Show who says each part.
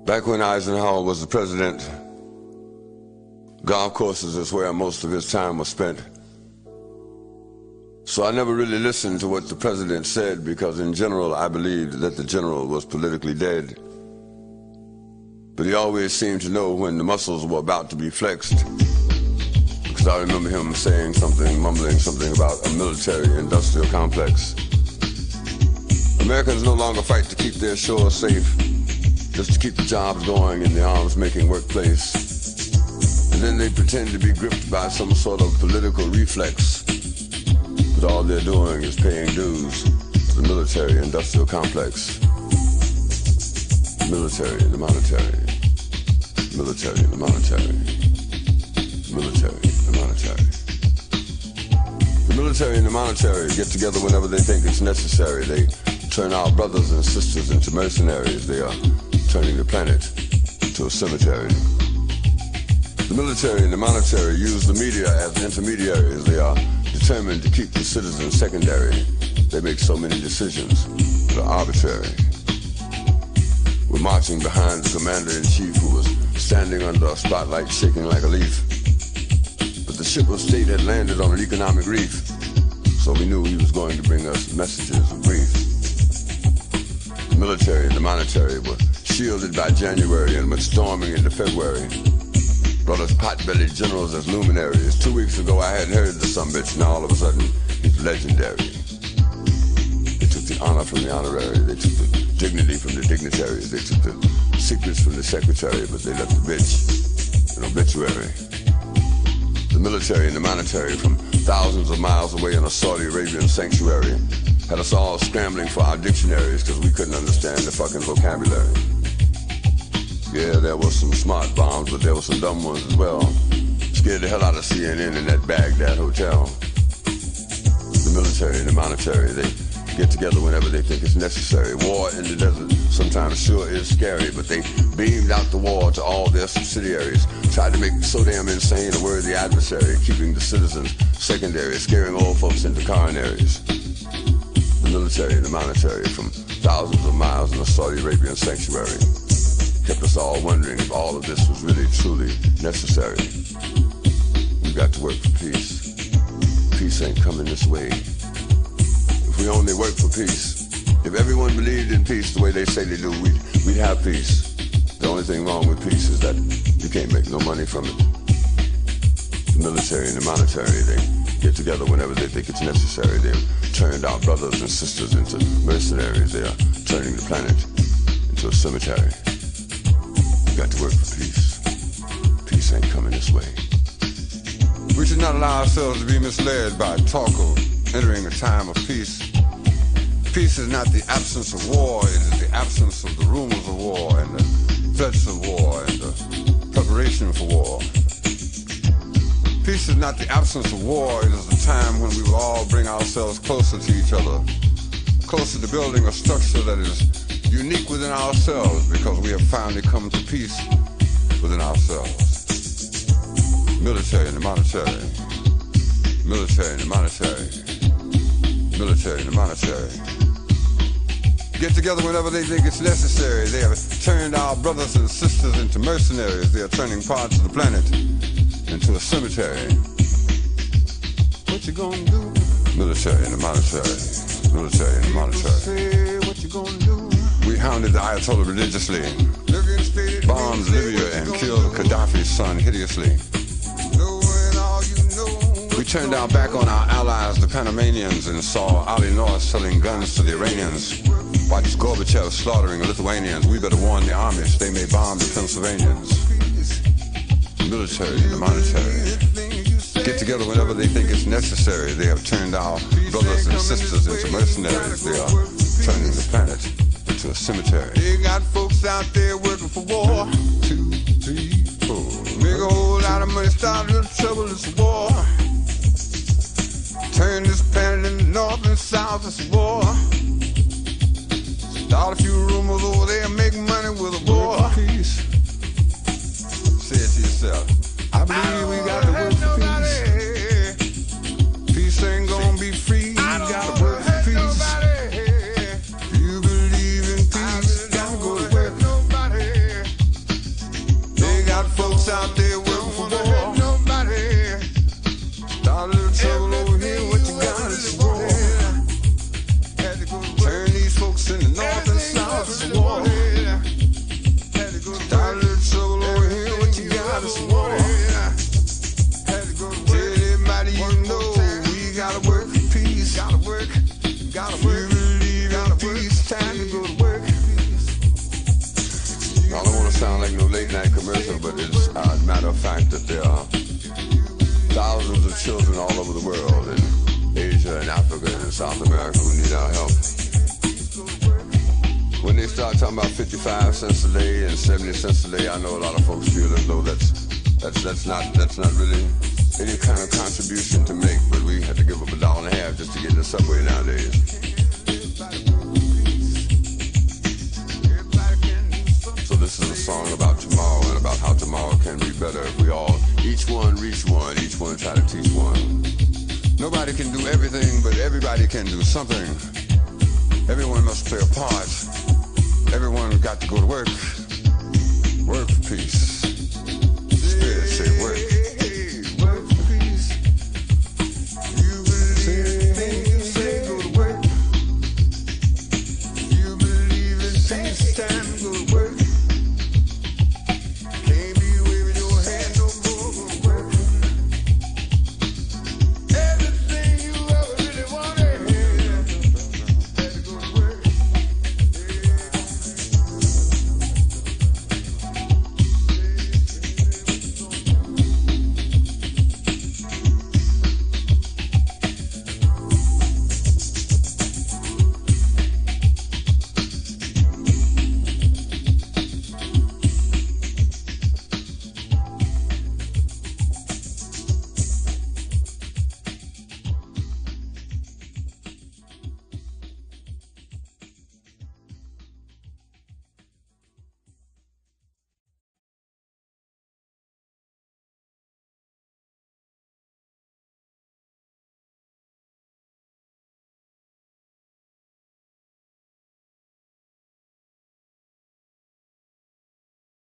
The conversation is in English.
Speaker 1: Back when Eisenhower was the president, golf courses is where most of his time was spent. So I never really listened to what the president said because in general I believed that the general was politically dead. But he always seemed to know when the muscles were about to be flexed, because I remember him saying something, mumbling something about a military-industrial complex. Americans no longer fight to keep their shores safe, just to keep the jobs going in the arms-making workplace. And then they pretend to be gripped by some sort of political reflex. But all they're doing is paying dues to the military-industrial complex. Military and the monetary. Military and the monetary. Military and the monetary. The military and the monetary get together whenever they think it's necessary. They turn our brothers and sisters into mercenaries. They are turning the planet into a cemetery. The military and the monetary use the media as intermediaries. They are determined to keep the citizens secondary. They make so many decisions that are arbitrary. We're marching behind the commander-in-chief who was standing under a spotlight shaking like a leaf. But the ship of state had landed on an economic reef, so we knew he was going to bring us messages of grief. The military and the monetary were shielded by January and went storming into February. Brought us pot-bellied generals as luminaries. 2 weeks ago I hadn't heard the sumbitch, now all of a sudden he's legendary. They took the honor from the honorary, they took the dignity from the dignitaries, they took the secrets from the secretary, but they left the bitch an obituary. The military and the monetary from thousands of miles away in a Saudi Arabian sanctuary had us all scrambling for our dictionaries because we couldn't understand the fucking vocabulary. Yeah, there was some smart bombs, but there were some dumb ones as well. Scared the hell out of CNN in that Baghdad hotel. The military and the monetary, they get together whenever they think it's necessary. War in the desert sometimes sure is scary, but they beamed out the war to all their subsidiaries, tried to make so damn insane a worthy adversary, keeping the citizens secondary, scaring old folks into coronaries. The military and the monetary from thousands of miles in a Saudi Arabian sanctuary kept us all wondering if all of this was really, truly necessary. We've got to work for peace. Peace ain't coming this way. If we only work for peace, if everyone believed in peace the way they say they do, we'd have peace. The only thing wrong with peace is that you can't make no money from it. The military and the monetary, they get together whenever they think it's necessary. They've turned our brothers and sisters into mercenaries. They are turning the planet into a cemetery. We've got to work for peace. Peace ain't coming this way. We should not allow ourselves to be misled by talk of entering a time of peace. Peace is not the absence of war, it is the absence of the rumors of war and the threats of war and the preparation for war. Peace is not the absence of war, it is the time when we will all bring ourselves closer to each other, closer to building a structure that is unique within ourselves because we have finally come to peace within ourselves. Military and the monetary. Military and the monetary. Military and the monetary. Get together whenever they think it's necessary. They have turned our brothers and sisters into mercenaries. They are turning parts of the planet into a cemetery. What you gonna do? Military and the monetary. Military and the monetary. What you gonna do? We hounded the Ayatollah religiously, bombed Libya and killed Gaddafi's son hideously. We turned our back on our allies, the Panamanians, and saw Ali North selling guns to the Iranians. Watched Gorbachev slaughtering the Lithuanians. We better warn the Amish, they may bomb the Pennsylvanians. The military and the monetary get together whenever they think it's necessary. They have turned our brothers and sisters into mercenaries. They are turning the planet into a cemetery. They got folks out there working for war. 2, 3, 4. Make a whole lot of money, start a little trouble, it's a war. Turn this planet in the north and south, it's a war. Start a few rumors over there, make money with a war. Peace. Say it to yourself. I believe we got to work for peace. Peace ain't gonna be free, you gotta work for peace. You believe in peace, gotta go to work. sound like no late night commercial, but it's a matter of fact that there are thousands of children all over the world, in Asia and Africa and South America, who need our help. When they start talking about 55 cents a day and 70 cents a day, I know a lot of folks feel as though that's not really any kind of contribution to make, but we have to give up $1.50 just to get in the subway nowadays. So this is a song about tomorrow and about how tomorrow can be better if we all, each one reach one, each one try to teach one. Nobody can do everything, but everybody can do something. Everyone must play a part. Everyone got to go to work.